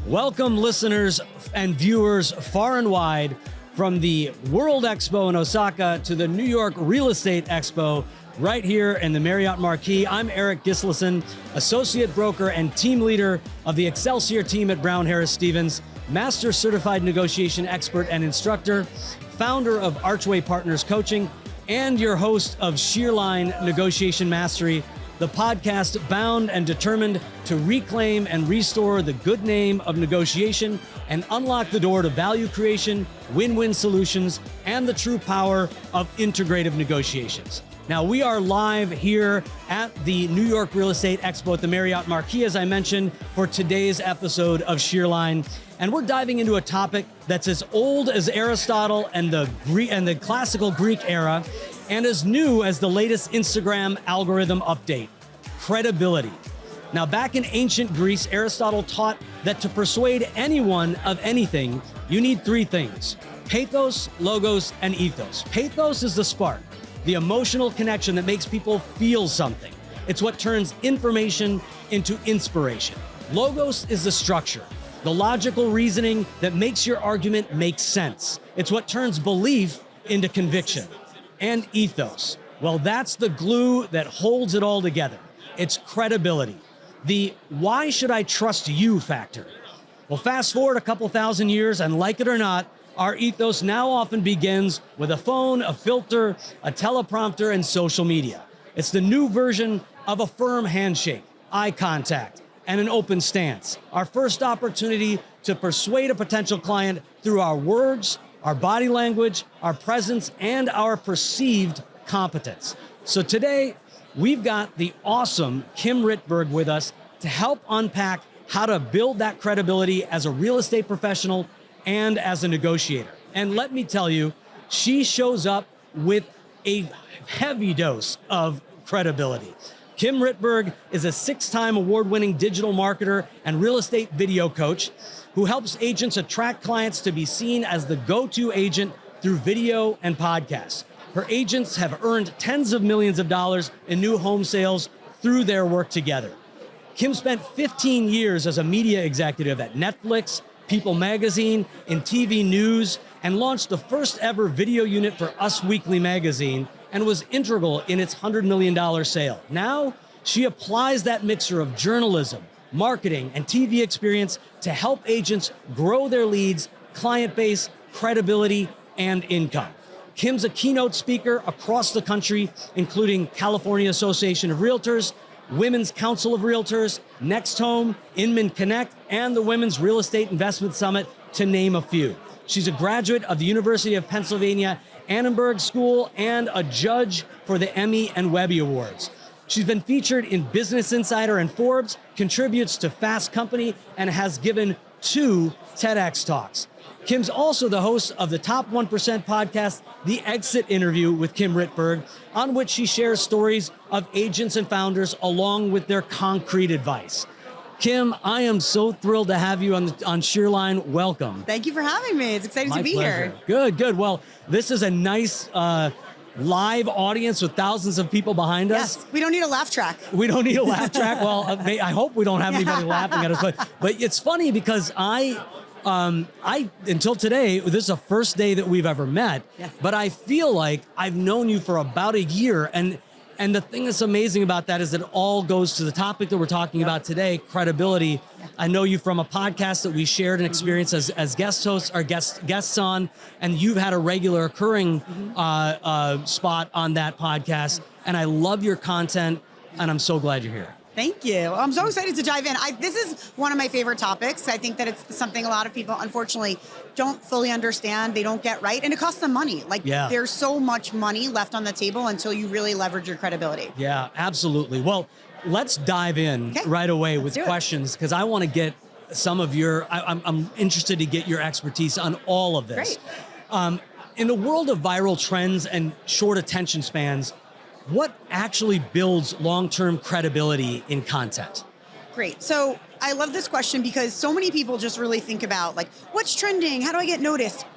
Welcome, listeners and viewers far and wide, from the World Expo in Osaka to the New York Real Estate Expo right here in the Marriott Marquis. I'm Eirik Gislason, Associate Broker and Team Leader of the Excelsior team at Brown Harris Stevens, Master Certified Negotiation Expert and Instructor, founder of Archway Partners Coaching, and your host of Shear Negotiation Mastery, the podcast bound and determined to reclaim and restore the good name of negotiation and unlock the door to value creation, win-win solutions, and the true power of integrative negotiations. Now, we are live here at the New York Real Estate Expo at the Marriott Marquis, as I mentioned, for today's episode of Shear. And we're diving into a topic that's as old as Aristotle and the classical Greek era, and as new as the latest Instagram algorithm update: credibility. Now, back in ancient Greece, Aristotle taught that to persuade anyone of anything, you need three things: pathos, logos, and ethos. Pathos is the spark, the emotional connection that makes people feel something. It's what turns information into inspiration. Logos is the structure, the logical reasoning that makes your argument make sense. It's what turns belief into conviction. And ethos, well, that's the glue that holds it all together. It's credibility, the why should I trust you factor. Well, fast forward a couple thousand years, and like it or not, our ethos now often begins with a phone, a filter, a teleprompter, and social media. It's the new version of a firm handshake, eye contact, and an open stance. Our first opportunity to persuade a potential client through our words, our body language, our presence, and our perceived competence. So today, we've got the awesome Kim Rittberg with us to help unpack how to build that credibility as a real estate professional and as a negotiator. And let me tell you, she shows up with a heavy dose of credibility. Kim Rittberg is a 6-time award-winning digital marketer and real estate video coach who helps agents attract clients to be seen as the go-to agent through video and podcasts. Her agents have earned tens of millions of dollars in new home sales through their work together. Kim spent 15 years as a media executive at Netflix, People Magazine, in TV news, and launched the first ever video unit for Us Weekly magazine, and was integral in its $100 million sale. Now, she applies that mixture of journalism, marketing, and TV experience to help agents grow their leads, client base, credibility, and income. Kim's a keynote speaker across the country, including California Association of Realtors, Women's Council of Realtors, Next Home, Inman Connect, and the Women's Real Estate Investment Summit, to name a few. She's a graduate of the University of Pennsylvania Annenberg School and a judge for the Emmy and Webby Awards. She's been featured in Business Insider and Forbes, contributes to Fast Company, and has given 2 TEDx talks. Kim's also the host of the Top 1% podcast, The Exit Interview with Kim Rittberg, on which she shares stories of agents and founders along with their concrete advice. Kim, I am so thrilled to have you on Shear. Welcome. Thank you for having me. It's exciting to be pleasure. here. Good. Well, this is a nice live audience with thousands of people behind us. Yes, we don't need a laugh track. We don't need a laugh track. Well, I hope we don't have anybody laughing at us. But it's funny because I until today, this is the first day that we've ever met. Yes. But I feel like I've known you for about a year, and the thing that's amazing about that is that it all goes to the topic that we're talking about today, credibility. Yep. I know you from a podcast that we shared an experience as guest hosts or guests on, and you've had a regular occurring spot on that podcast. And I love your content, and I'm so glad you're here. Thank you. I'm so excited to dive in. This is one of my favorite topics. I think that it's something a lot of people, unfortunately, don't fully understand. They don't get right. And it costs them money. There's so much money left on the table until you really leverage your credibility. Yeah, absolutely. Well, let's dive in right away with questions, because I want to get some of your, I'm interested to get your expertise on all of this. Great. In the world of viral trends and short attention spans, what actually builds long-term credibility in content? Great. So I love this question because so many people just really think about what's trending? How do I get noticed?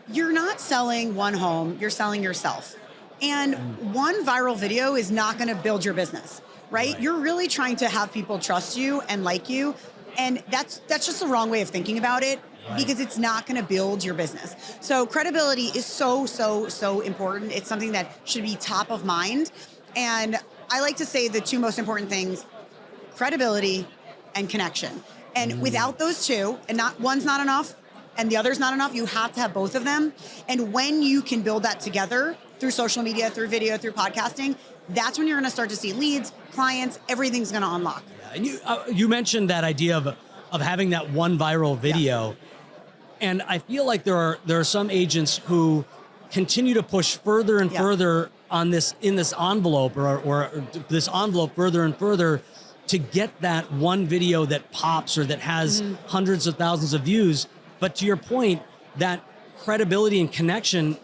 You're not selling one home, you're selling yourself. And one viral video is not going to build your business, right? You're really trying to have people trust you and like you. And that's just the wrong way of thinking about it, because it's not going to build your business. So credibility is so, so, so important. It's something that should be top of mind. And I like to say the two most important things: credibility and connection. And without those two, and not one's not enough and the other's not enough, you have to have both of them. And when you can build that together through social media, through video, through podcasting, that's when you're going to start to see leads, clients, everything's going to unlock. Yeah. And you mentioned that idea of having that one viral video. And I feel like there are some agents who continue to push further and further on this, in this envelope, or this envelope further and further, to get that one video that pops or that has hundreds of thousands of views. But to your point, that credibility and connection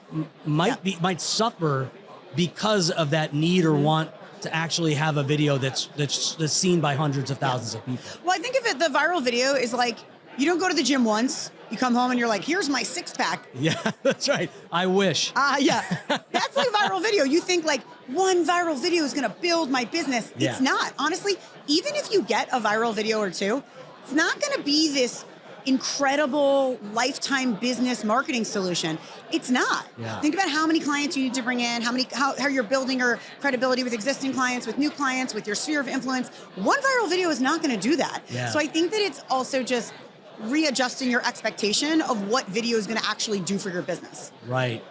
might suffer because of that need or want to actually have a video that's seen by hundreds of thousands of people. Well, I think of it, the viral video is like, you don't go to the gym once, you come home and you're like, here's my six pack. Yeah, that's right. I wish. That's like viral video. You think like one viral video is going to build my business. Yeah. It's not. Honestly, even if you get a viral video or two, it's not going to be this incredible lifetime business marketing solution. It's not. Yeah. Think about how many clients you need to bring in, how you're building your credibility with existing clients, with new clients, with your sphere of influence. One viral video is not going to do that. Yeah. So I think that it's also just readjusting your expectation of what video is going to actually do for your business. Right.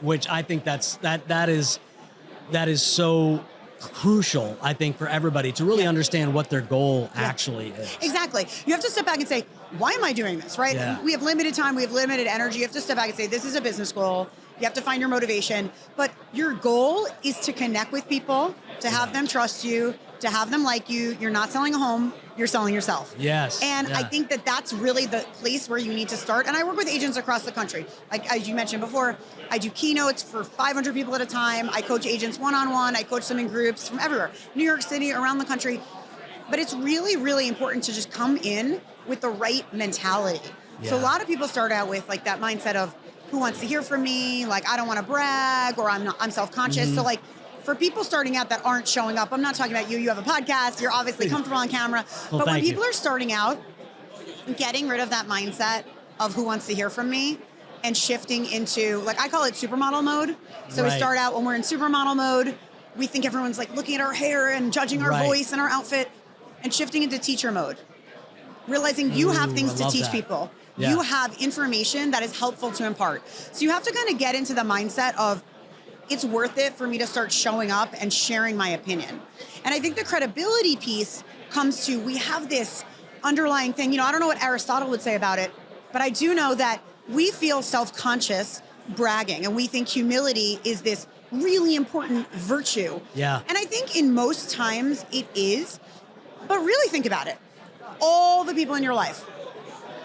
Which I think that is so crucial, I think, for everybody to really understand what their goal actually is. Exactly. You have to step back and say, why am I doing this, right? Yeah. We have limited time, we have limited energy. You have to step back and say, this is a business goal. You have to find your motivation. But your goal is to connect with people, to have them trust you, to have them like you. You're not selling a home, you're selling yourself. Yes. And I think that that's really the place where you need to start. And I work with agents across the country. Like, as you mentioned before, I do keynotes for 500 people at a time. I coach agents one-on-one. I coach them in groups from everywhere, New York City, around the country. But it's really, really important to just come in with the right mentality. Yeah. So a lot of people start out with like that mindset of, who wants to hear from me? Like, I don't want to brag, or I'm self-conscious. So like, for people starting out that aren't showing up, I'm not talking about you. You have a podcast. You're obviously comfortable on camera. Well, but when people you. are starting out, getting rid of that mindset of who wants to hear from me and shifting into, like, I call it supermodel mode. So we start out when we're in supermodel mode. We think everyone's like looking at our hair and judging our voice and our outfit, and shifting into teacher mode. Realizing you have things to teach people. Yeah. You have information that is helpful to impart. So you have to kind of get into the mindset of, it's worth it for me to start showing up and sharing my opinion. And I think the credibility piece comes to, we have this underlying thing, I don't know what Aristotle would say about it, but I do know that we feel self-conscious bragging, and we think humility is this really important virtue. Yeah. And I think in most times it is, but really think about it. All the people in your life,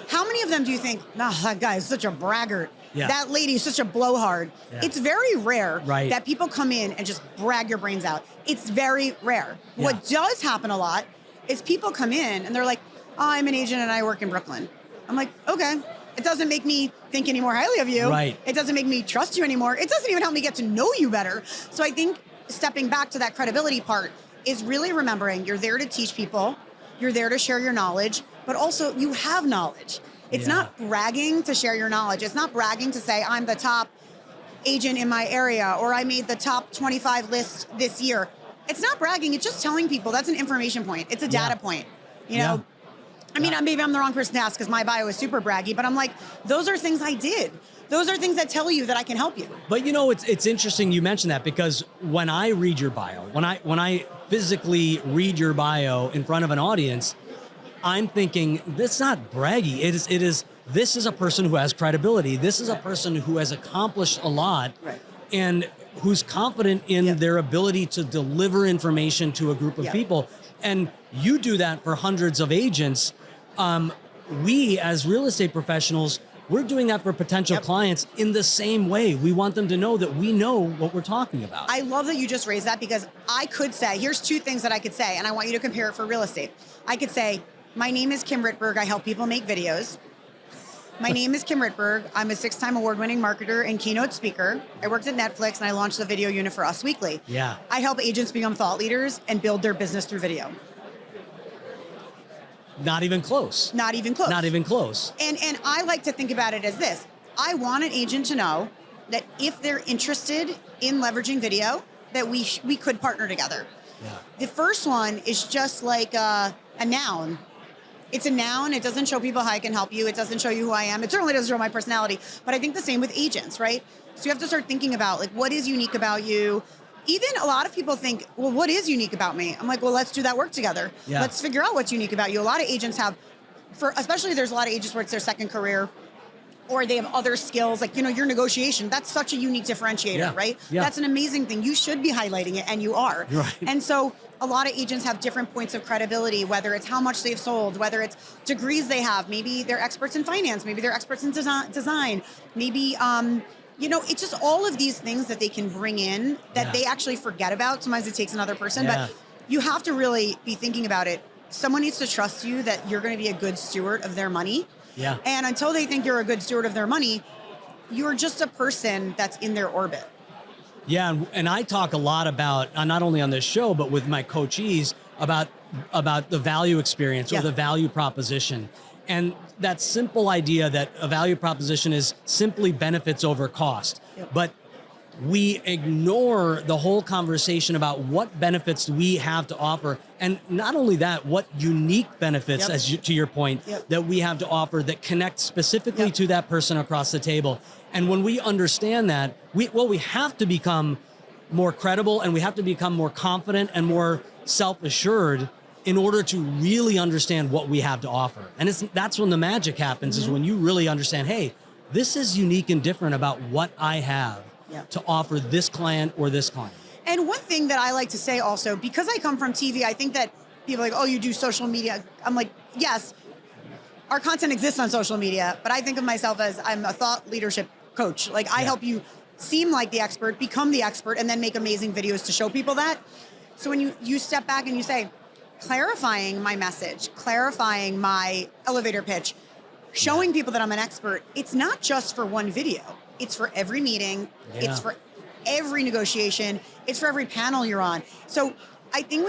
how many of them do you think, that guy is such a braggart? Yeah. That lady is such a blowhard. Yeah. It's very rare that people come in and just brag your brains out. It's very rare. Yeah. What does happen a lot is people come in and they're like, I'm an agent and I work in Brooklyn. I'm like, okay. It doesn't make me think any more highly of you. Right. It doesn't make me trust you anymore. It doesn't even help me get to know you better. So I think stepping back to that credibility part is really remembering you're there to teach people, you're there to share your knowledge, but also you have knowledge. It's not bragging to share your knowledge. It's not bragging to say, I'm the top agent in my area, or I made the top 25 list this year. It's not bragging. It's just telling people. That's an information point. It's a data point. You know, I mean, maybe I'm the wrong person to ask because my bio is super braggy, but I'm like, those are things I did. Those are things that tell you that I can help you. But it's interesting you mentioned that, because when I read your bio, when I physically read your bio in front of an audience, I'm thinking, that's not braggy. This is a person who has credibility. This is a person who has accomplished a lot and who's confident in their ability to deliver information to a group of people. And you do that for hundreds of agents. We, as real estate professionals, we're doing that for potential clients in the same way. We want them to know that we know what we're talking about. I love that you just raised that, because I could say, here's two things that I could say, and I want you to compare it for real estate. I could say, my name is Kim Rittberg. I help people make videos. My name is Kim Rittberg. I'm a 6-time award-winning marketer and keynote speaker. I worked at Netflix and I launched the video unit for Us Weekly. Yeah. I help agents become thought leaders and build their business through video. Not even close. Not even close. Not even close. And I like to think about it as this. I want an agent to know that if they're interested in leveraging video, that we could partner together. Yeah. The first one is just like a noun. It's a noun. It doesn't show people how I can help you. It doesn't show you who I am. It certainly doesn't show my personality. But I think the same with agents, right? So you have to start thinking about like, what is unique about you? Even a lot of people think, well, what is unique about me? I'm like, well, let's do that work together. Yeah. Let's figure out what's unique about you. A lot of agents have, especially there's a lot of agents where it's their second career, or they have other skills, like, your negotiation. That's such a unique differentiator, right? Yeah. That's an amazing thing. You should be highlighting it, and you are. Right. And so a lot of agents have different points of credibility, whether it's how much they've sold, whether it's degrees they have. Maybe they're experts in finance. Maybe they're experts in design. Maybe, it's just all of these things that they can bring in that they actually forget about. Sometimes it takes another person, but you have to really be thinking about it. Someone needs to trust you that you're going to be a good steward of their money. Yeah. And until they think you're a good steward of their money, you're just a person that's in their orbit. Yeah, and I talk a lot about, not only on this show, but with my coachees, about the value experience or the value proposition. And that simple idea that a value proposition is simply benefits over cost. Yep. But we ignore the whole conversation about what benefits we have to offer. And not only that, what unique benefits, to your point, that we have to offer that connect specifically to that person across the table. And when we understand that, we have to become more credible, and we have to become more confident and more self-assured in order to really understand what we have to offer. And that's when the magic happens, is when you really understand, hey, this is unique and different about what I have to offer this client or this client. And one thing that I like to say also, because I come from TV, I think that people are like, oh, you do social media. I'm like, yes, our content exists on social media, but I think of myself as I'm a thought leadership coach. Like I help you seem like the expert, become the expert, and then make amazing videos to show people that. So when you step back and you say, clarifying my message, clarifying my elevator pitch, showing people that I'm an expert, it's not just for one video. It's for every meeting. Yeah. It's for every negotiation. It's for every panel you're on. So I think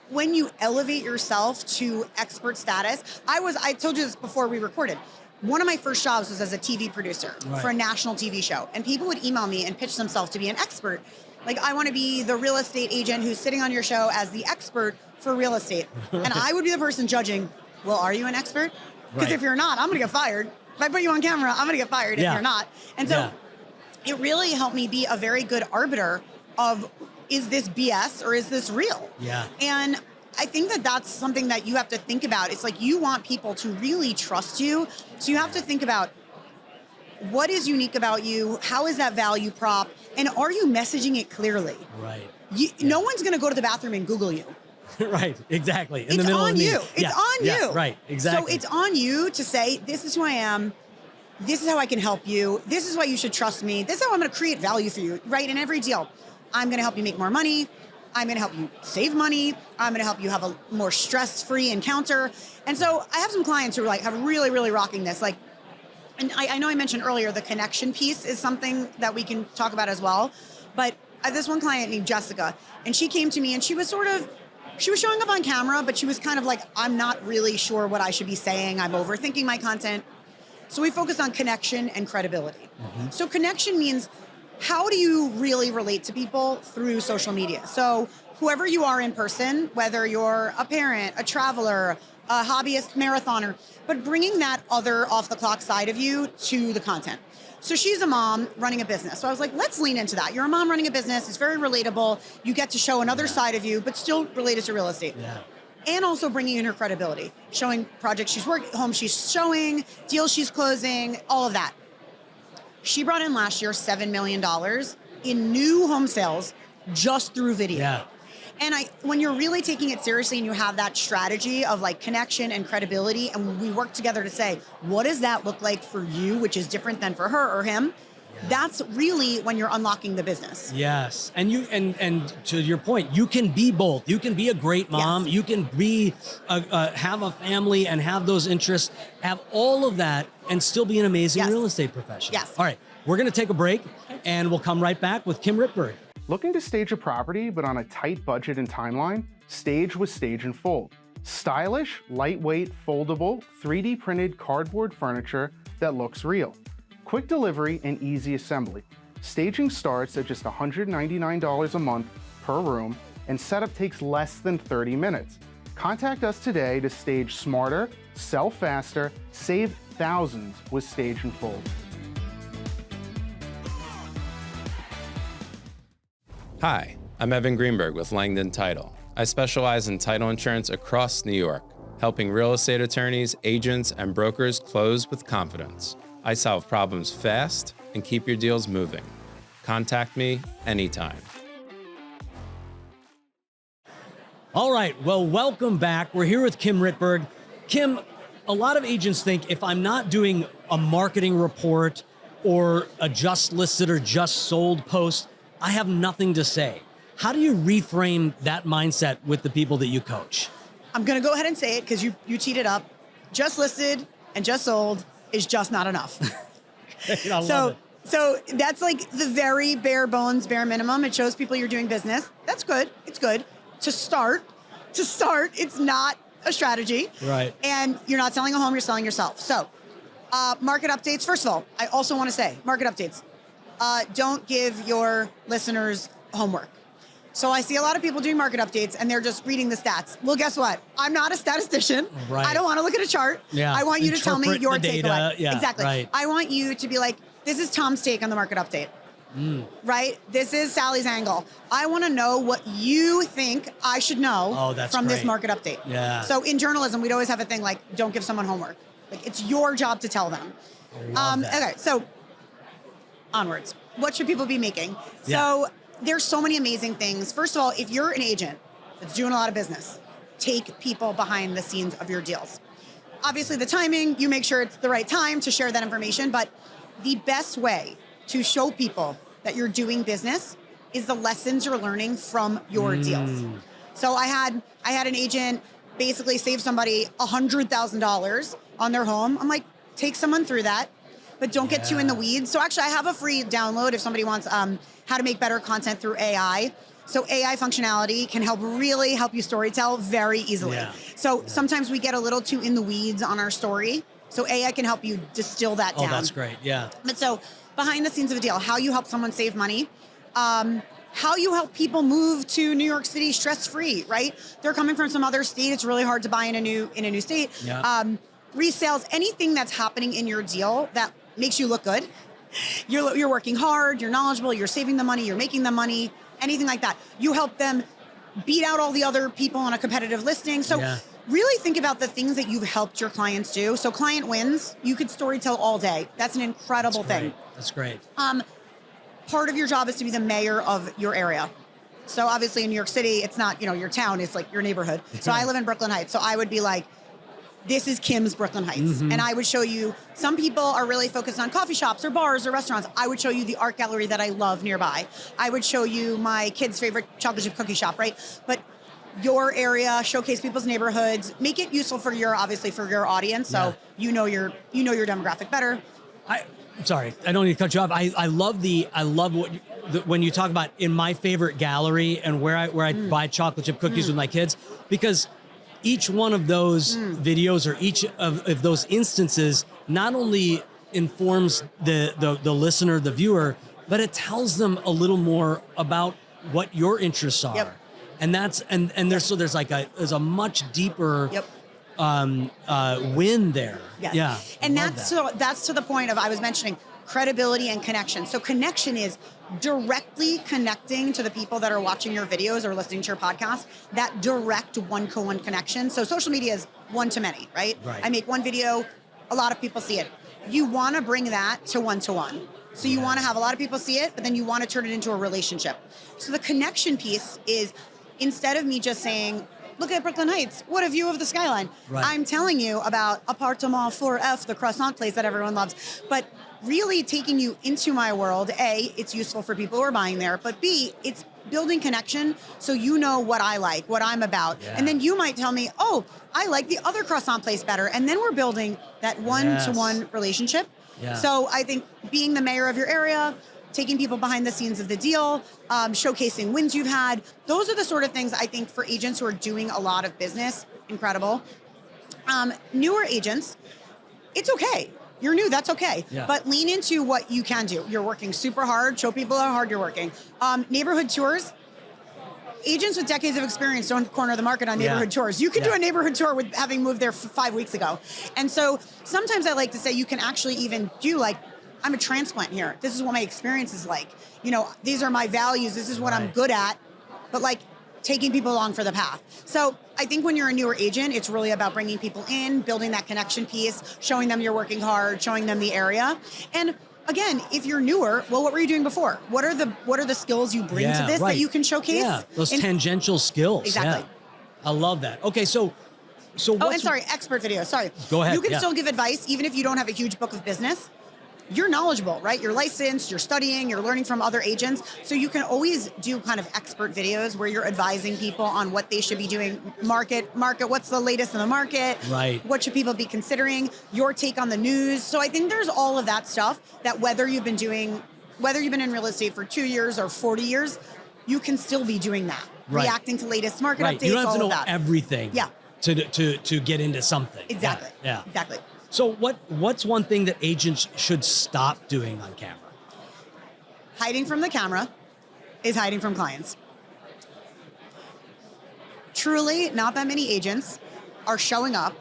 when you elevate yourself to expert status, I told you this before we recorded. One of my first jobs was as a TV producer for a national TV show. And people would email me and pitch themselves to be an expert. Like, I want to be the real estate agent who's sitting on your show as the expert for real estate. And I would be the person judging, well, are you an expert? Because if you're not, I'm going to get fired. If I put you on camera, I'm going to get fired if you're not. And so it really helped me be a very good arbiter of, is this BS or is this real? Yeah. And I think that that's something that you have to think about. It's like you want people to really trust you. So you have to think about, what is unique about you? How is that value prop? And are you messaging it clearly? Right. No one's going to go to the bathroom and Google you. Right, exactly. It's on you. It's on you. Right, exactly. So it's on you to say, this is who I am. This is how I can help you. This is why you should trust me. This is how I'm going to create value for you, right? In every deal. I'm going to help you make more money. I'm going to help you save money. I'm going to help you have a more stress-free encounter. And so I have some clients who are like, have really, really rocking this. Like, and I know I mentioned earlier, the connection piece is something that we can talk about as well. But I have this one client named Jessica, and she came to me and she was showing up on camera, but she was kind of like, I'm not really sure what I should be saying. I'm overthinking my content. So we focus on connection and credibility. Mm-hmm. So connection means, how do you really relate to people through social media? So whoever you are in person, whether you're a parent, a traveler, a hobbyist marathoner, but bringing that other off-the-clock side of you to the content. So she's a mom running a business. So I was like, let's lean into that. You're a mom running a business. It's very relatable. You get to show another side of you, but still related to real estate. Yeah. And also bringing in her credibility, showing projects she's working, homes she's showing, deals she's closing, all of that. She brought in last year $7 million in new home sales just through video. Yeah. And when you're really taking it seriously and you have that strategy of like connection and credibility, and we work together to say, what does that look like for you, which is different than for her or him? Yeah. That's really when you're unlocking the business. Yes. And and to your point, you can be both. You can be a great mom. Yes. You can be have a family and have those interests, have all of that and still be an amazing real estate professional. Yes. All right. We're going to take a break and we'll come right back with Kim Rittberg. Looking to stage a property but on a tight budget and timeline? Stage with Stage and Fold. Stylish, lightweight, foldable, 3D printed cardboard furniture that looks real. Quick delivery and easy assembly. Staging starts at just $199 a month per room, and setup takes less than 30 minutes. Contact us today to stage smarter, sell faster, save thousands with Stage and Fold. Hi, I'm Evan Greenberg with Langdon Title. I specialize in title insurance across New York, helping real estate attorneys, agents, and brokers close with confidence. I solve problems fast and keep your deals moving. Contact me anytime. All right, well, welcome back. We're here with Kim Rittberg. Kim, a lot of agents think if I'm not doing a marketing report or a just listed or just sold post, I have nothing to say. How do you reframe that mindset with the people that you coach? I'm going to go ahead and say it because you teed it up. Just listed and just sold is just not enough. I love it. So that's like the very bare bones, bare minimum. It shows people you're doing business. That's good. It's good. To start, it's not a strategy. Right. And you're not selling a home, you're selling yourself. So market updates, first of all, I also want to say, market updates. Don't give your listeners homework. So I see a lot of people doing market updates and they're just reading the stats. Well, guess what? I'm not a statistician. Right. I don't want to look at a chart. Yeah. I want you to tell me Interpret your the data. takeaway. Yeah, exactly. right. I want you to be like, this is Tom's take on the market update. Right? This is Sally's angle. I want to know what you think I should know from this market update. Yeah. So in journalism, we'd always have a thing like, don't give someone homework. Like, it's your job to tell them. Okay, so onwards. What should people be making? Yeah. So there's so many amazing things. First of all, if you're an agent that's doing a lot of business, take people behind the scenes of your deals. Obviously, the timing, you make sure it's the right time to share that information, but the best way to show people that you're doing business is the lessons you're learning from your deals. So I had an agent basically save somebody $100,000 on their home. I'm like, take someone through that, but don't get too in the weeds. So actually I have a free download if somebody wants how to make better content through AI. So AI functionality can really help you storytell very easily. Yeah. So sometimes we get a little too in the weeds on our story. So AI can help you distill that down. Oh, that's great. Yeah. But so behind the scenes of a deal, how you help someone save money, how you help people move to New York City stress-free, right? They're coming from some other state. It's really hard to buy in a new state. Yeah. Resales, anything that's happening in your deal that makes you look good. You're working hard, you're knowledgeable, you're saving the money, you're making the money, anything like that. You help them beat out all the other people on a competitive listing. So really think about the things that you've helped your clients do. So client wins, you could storytell all day. That's an incredible thing. That's great. Part of your job is to be the mayor of your area. So obviously in New York City, it's not, your town, it's like your neighborhood. So I live in Brooklyn Heights. So I would be like, this is Kim's Brooklyn Heights. And I would show you, some people are really focused on coffee shops or bars or restaurants. I would show you the art gallery that I love nearby. I would show you my kid's favorite chocolate chip cookie shop, right? But your area, showcase people's neighborhoods, make it useful for your audience. So you know your demographic better. Sorry, I don't need to cut you off. I love when you talk about in my favorite gallery and where I buy chocolate chip cookies with my kids, because each one of those videos or each of those instances not only informs the listener, the viewer, but it tells them a little more about what your interests are. Yep. And that's there's a much deeper win there. Yes. Yeah. And that's to the point of, I was mentioning credibility and connection. So connection is directly connecting to the people that are watching your videos or listening to your podcast, that direct one-to-one connection. So social media is one-to-many, right? I make one video, a lot of people see it. You want to bring that to one-to-one. So you want to have a lot of people see it, but then you want to turn it into a relationship. So the connection piece is, instead of me just saying, look at Brooklyn Heights, what a view of the skyline. I'm telling you about Appartement 4F, the croissant place that everyone loves. But really taking you into my world, A, it's useful for people who are buying there, but B, it's building connection so you know what I like, what I'm about. And then you might tell me, oh, I like the other croissant place better. And then we're building that one-to-one relationship. So I think being the mayor of your area, taking people behind the scenes of the deal, showcasing wins you've had, those are the sort of things I think for agents who are doing a lot of business incredible. Newer agents, it's okay. You're new, that's okay. Yeah. But lean into what you can do. You're working super hard, show people how hard you're working. Neighborhood tours, agents with decades of experience don't corner the market on neighborhood tours. You can do a neighborhood tour with having moved there 5 weeks ago. And so sometimes I like to say you can actually even do like, I'm a transplant here. This is what my experience is like. You know, these are my values. This is what I'm good at. But like taking people along for the path. So I think when you're a newer agent, it's really about bringing people in, building that connection piece, showing them you're working hard, showing them the area. And again, if you're newer, well, what were you doing before? What are the skills you bring to this that you can showcase? Yeah, those tangential skills. Exactly. Yeah. I love that. Okay, so and sorry, expert video. Sorry. Go ahead. You can still give advice even if you don't have a huge book of business. You're knowledgeable, right? You're licensed, you're studying, you're learning from other agents. So you can always do kind of expert videos where you're advising people on what they should be doing. Market, what's the latest in the market? Right. What should people be considering? Your take on the news. So I think there's all of that stuff that whether you've been in real estate for 2 years or 40 years, you can still be doing that. Right. Reacting to latest market updates, You don't have to know all of that. everything. Yeah. To get into something. Exactly. Yeah. Exactly. So what's one thing that agents should stop doing on camera? Hiding from the camera is hiding from clients. Truly, not that many agents are showing up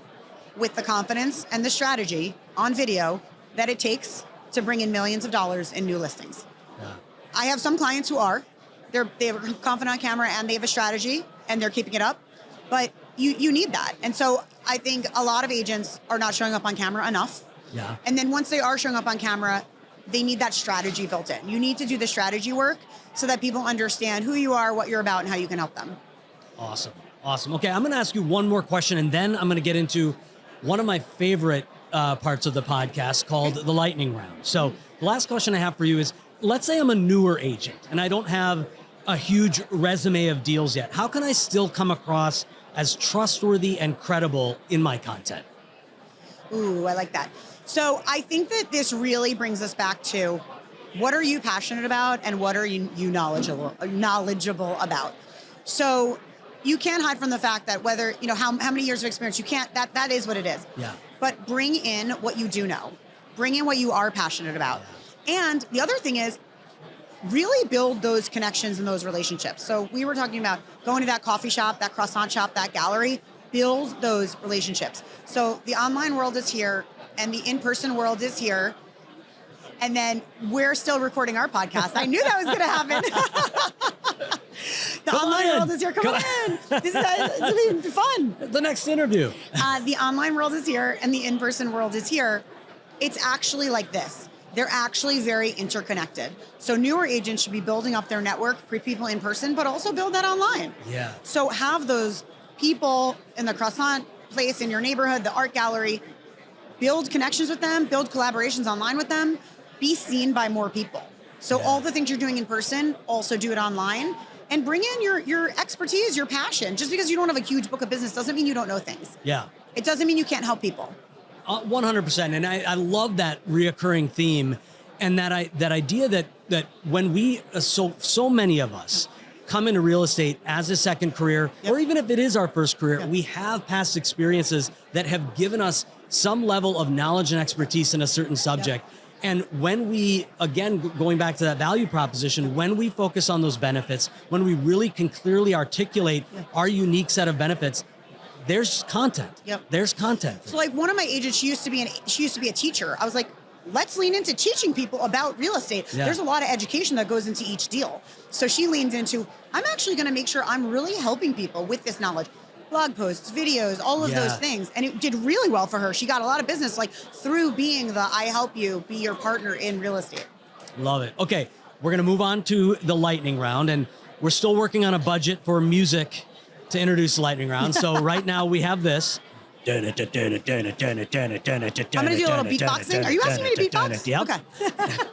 with the confidence and the strategy on video that it takes to bring in millions of dollars in new listings. Yeah. I have some clients who are. They're confident on camera and they have a strategy and they're keeping it up. But you need that. And so I think a lot of agents are not showing up on camera enough. Yeah. And then once they are showing up on camera, they need that strategy built in. You need to do the strategy work so that people understand who you are, what you're about, and how you can help them. Awesome. Okay, I'm going to ask you one more question, and then I'm going to get into one of my favorite parts of the podcast called the lightning round. So the last question I have for you is, let's say I'm a newer agent and I don't have a huge resume of deals yet. How can I still come across as trustworthy and credible in my content? Ooh, I like that. So I think that this really brings us back to what are you passionate about and what are you knowledgeable about? So you can't hide from the fact that whether, how many years of experience, you can't, that is what it is. Yeah. But bring in what you do know. Bring in what you are passionate about. Yeah. And the other thing is, really build those connections and those relationships. So we were talking about going to that coffee shop, that croissant shop, that gallery, build those relationships. So the online world is here and the in-person world is here. And then we're still recording our podcast. I knew that was going to happen. The online world is here. Come on in. This is going to be fun. The next interview. The online world is here and the in-person world is here. It's actually like this. They're actually very interconnected. So newer agents should be building up their network, people in person, but also build that online. Yeah. So have those people in the croissant place in your neighborhood, the art gallery, build connections with them, build collaborations online with them, be seen by more people. So all the things you're doing in person, also do it online, and bring in your expertise, your passion. Just because you don't have a huge book of business doesn't mean you don't know things. Yeah. It doesn't mean you can't help people. 100%. And I love that reoccurring theme and that idea that when we, so many of us come into real estate as a second career, or even if it is our first career, we have past experiences that have given us some level of knowledge and expertise in a certain subject. And when we, again, going back to that value proposition, when we focus on those benefits, when we really can clearly articulate our unique set of benefits, there's content. There's content. So like one of my agents, she used to be a teacher. I was like, let's lean into teaching people about real estate. There's a lot of education that goes into each deal. So she leans into, I'm actually going to make sure I'm really helping people with this knowledge. Blog posts, videos, all of those things. And it did really well for her. She got a lot of business like through being the I help you be your partner in real estate. Love it. Okay, we're going to move on to the lightning round, and we're still working on a budget for music to introduce the lightning round. So right now we have this. I'm going to do a little beatboxing. Are you asking me to beatbox? Yep. Okay.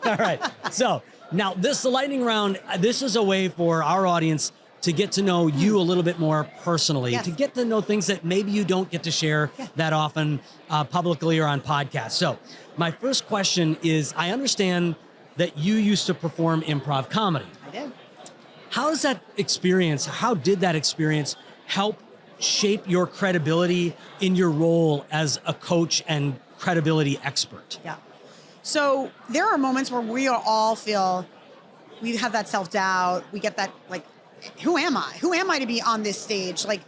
All right. So now the lightning round, this is a way for our audience to get to know you a little bit more personally, to get to know things that maybe you don't get to share that often publicly or on podcasts. So my first question is, I understand that you used to perform improv comedy. I did. How did that experience help shape your credibility in your role as a coach and credibility expert? Yeah. So there are moments where we all feel, we have that self-doubt. We get that, like, who am I? Who am I to be on this stage? Like,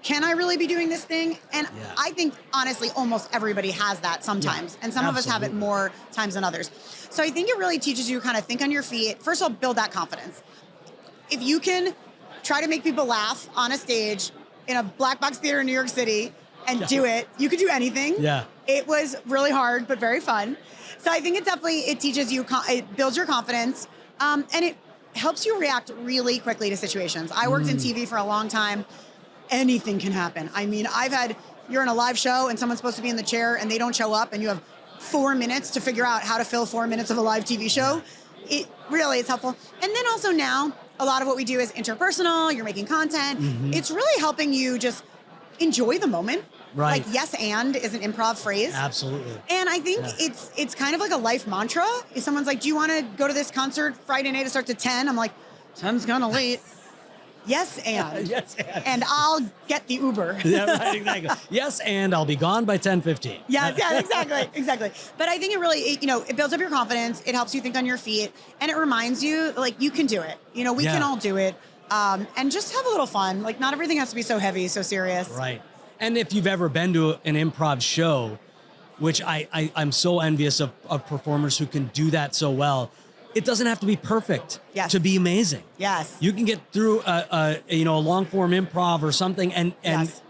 can I really be doing this thing? And I think, honestly, almost everybody has that sometimes. And some of us have it more times than others. So I think it really teaches you to kind of think on your feet. First of all, build that confidence. If you can try to make people laugh on a stage in a black box theater in New York City and do it, you could do anything. Yeah. It was really hard, but very fun. So I think it teaches you, it builds your confidence, and it helps you react really quickly to situations. I worked in TV for a long time. Anything can happen. I mean, you're in a live show and someone's supposed to be in the chair and they don't show up and you have 4 minutes to figure out how to fill 4 minutes of a live TV show. It really is helpful. And then also now, a lot of what we do is interpersonal, you're making content. It's really helping you just enjoy the moment. Right. Like yes and is an improv phrase. Absolutely. And I think it's kind of like a life mantra. If someone's like, do you want to go to this concert Friday night, it starts at 10? I'm like, 10's kind of late. Yes, and. Yes, and. And I'll get the Uber. Yeah, right, exactly. Yes, and I'll be gone by 10:15. Yeah, exactly. But I think it really, it builds up your confidence. It helps you think on your feet. And it reminds you, like, you can do it. We can all do it. And just have a little fun. Like, not everything has to be so heavy, so serious. Right. And if you've ever been to an improv show, which I'm so envious of performers who can do that so well, it doesn't have to be perfect to be amazing. Yes. You can get through a long form improv or something, and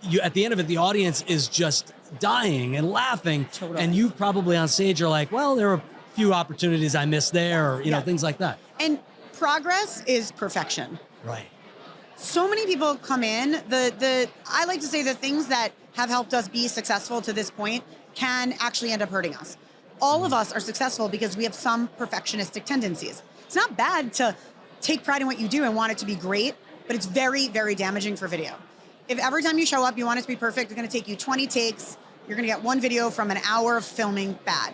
you at the end of it, the audience is just dying and laughing, and you probably on stage are like, well, there are a few opportunities I missed there, or things like that. And progress is perfection. Right. So many people come in. I like to say the things that have helped us be successful to this point can actually end up hurting us. All of us are successful because we have some perfectionistic tendencies. It's not bad to take pride in what you do and want it to be great, but it's very, very damaging for video. If every time you show up, you want it to be perfect, it's gonna take you 20 takes, you're gonna get one video from an hour of filming bad.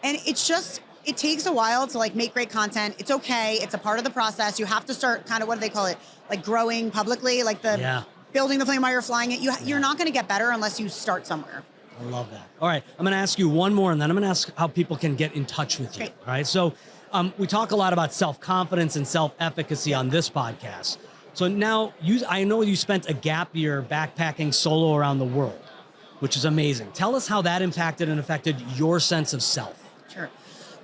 And it takes a while to make great content. It's okay, it's a part of the process. You have to start kind of, what do they call it? Like growing publicly, like building the plane while you're flying it. You're not gonna get better unless you start somewhere. I love that. All right, I'm going to ask you one more, and then I'm going to ask how people can get in touch with you. Great. All right, so we talk a lot about self-confidence and self-efficacy on this podcast. So now, I know you spent a gap year backpacking solo around the world, which is amazing. Tell us how that impacted and affected your sense of self. Sure.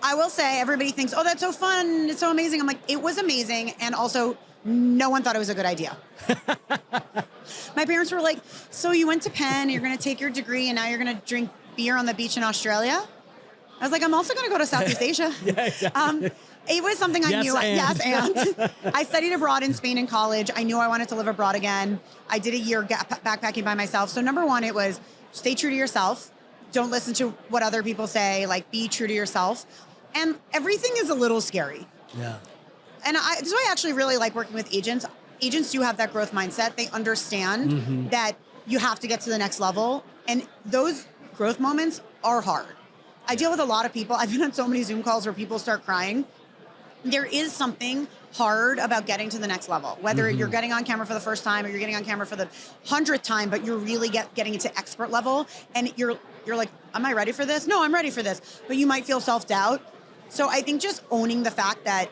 I will say, everybody thinks, oh, that's so fun, it's so amazing. I'm like, it was amazing, and also, no one thought it was a good idea. My parents were like, so you went to Penn, you're going to take your degree, and now you're going to drink beer on the beach in Australia? I was like, I'm also going to go to Southeast Asia. Exactly. It was something I knew. Yes, and. I studied abroad in Spain in college. I knew I wanted to live abroad again. I did a year backpacking by myself. So number one, it was stay true to yourself. Don't listen to what other people say. Be true to yourself. And everything is a little scary. Yeah. And this is why I actually really like working with agents. Agents do have that growth mindset. They understand that you have to get to the next level. And those growth moments are hard. I deal with a lot of people. I've been on so many Zoom calls where people start crying. There is something hard about getting to the next level. Whether you're getting on camera for the first time or you're getting on camera for the 100th time, but you're really getting into expert level. And you're like, am I ready for this? No, I'm ready for this. But you might feel self-doubt. So I think just owning the fact that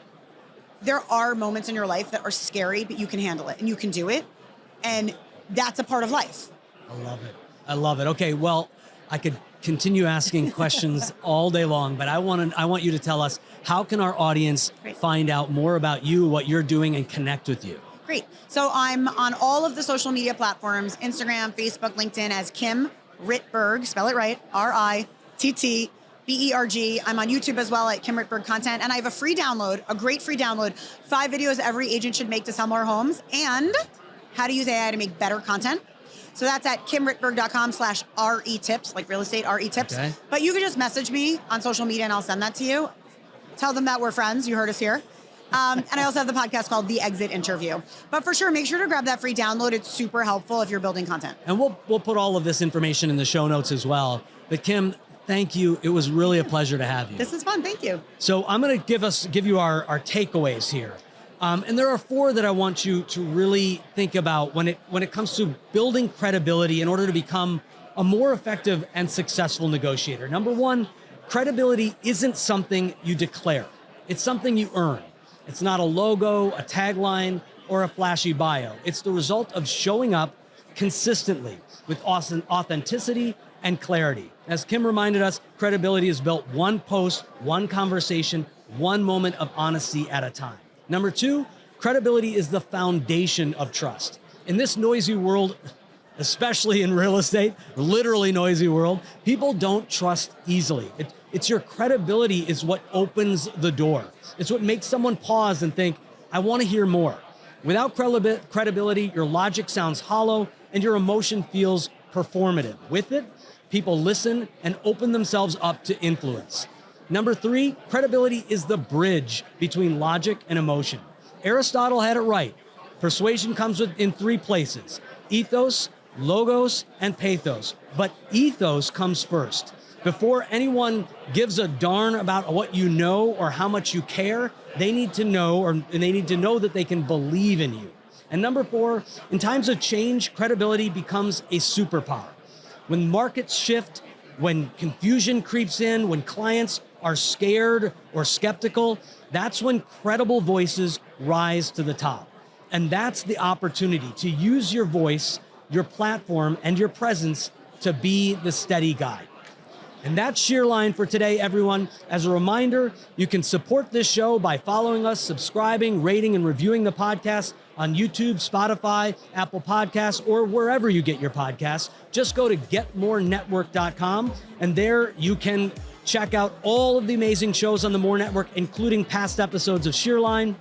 there are moments in your life that are scary, but you can handle it and you can do it. And that's a part of life. I love it. Okay, well, I could continue asking questions all day long, but I want you to tell us, how can our audience find out more about you, what you're doing, and connect with you? Great. So I'm on all of the social media platforms, Instagram, Facebook, LinkedIn, as Kim Rittberg, spell it right, Rittberg. I'm on YouTube as well at Kim Rittberg Content. And I have a free download, a great free download, 5 videos every agent should make to sell more homes, and how to use AI to make better content. So that's at kimrittberg.com/RE-tips, like real estate RE-tips. Okay. But you can just message me on social media and I'll send that to you. Tell them that we're friends. You heard us here. And I also have the podcast called The Exit Interview. But for sure, make sure to grab that free download. It's super helpful if you're building content. And we'll put all of this information in the show notes as well. But Kim, thank you. It was really a pleasure to have you. This is fun. Thank you. So I'm going to give you our takeaways here. And there are 4 that I want you to really think about when it comes to building credibility in order to become a more effective and successful negotiator. Number 1, credibility isn't something you declare. It's something you earn. It's not a logo, a tagline, or a flashy bio. It's the result of showing up consistently with authenticity and clarity. As Kim reminded us, credibility is built one post, one conversation, one moment of honesty at a time. Number 2, credibility is the foundation of trust. In this noisy world, especially in real estate, literally noisy world, people don't trust easily. It's your credibility is what opens the door. It's what makes someone pause and think, I want to hear more. Without credibility, your logic sounds hollow and your emotion feels performative. With it, people listen and open themselves up to influence. Number 3, credibility is the bridge between logic and emotion. Aristotle had it right. Persuasion comes in 3 places: ethos, logos, and pathos. But ethos comes first. Before anyone gives a darn about what you know or how much you care, they need to know, and they need to know that they can believe in you. And number 4, in times of change, credibility becomes a superpower. When markets shift, when confusion creeps in, when clients are scared or skeptical, that's when credible voices rise to the top. And that's the opportunity to use your voice, your platform, and your presence to be the steady guide. And that's Shear Line for today, everyone. As a reminder, you can support this show by following us, subscribing, rating, and reviewing the podcast on YouTube, Spotify, Apple Podcasts, or wherever you get your podcasts. Just go to getmorenetwork.com, and there you can check out all of the amazing shows on the More Network, including past episodes of Shear Line.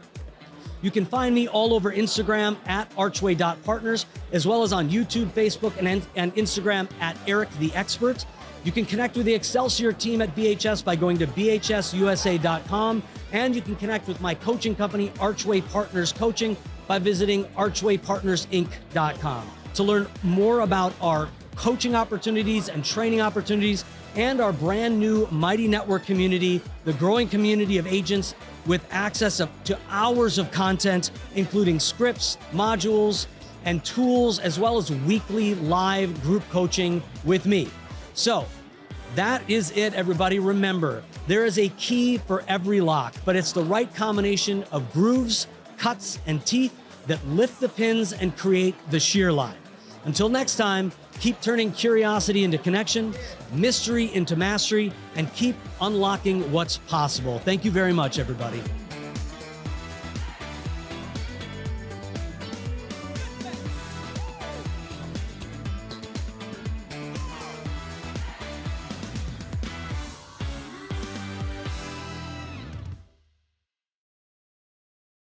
You can find me all over Instagram at archway.partners, as well as on YouTube, Facebook, and Instagram at Eirik the Expert. You can connect with the Excelsior team at BHS by going to bhsusa.com, and you can connect with my coaching company, Archway Partners Coaching, by visiting archwaypartnersinc.com. To learn more about our coaching opportunities and training opportunities and our brand new Mighty Network community, the growing community of agents with access to hours of content, including scripts, modules, and tools, as well as weekly live group coaching with me. So that is it, everybody. Remember, there is a key for every lock, but it's the right combination of grooves, cuts, and teeth that lift the pins and create the shear line. Until next time, keep turning curiosity into connection, mystery into mastery, and keep unlocking what's possible. Thank you very much, everybody.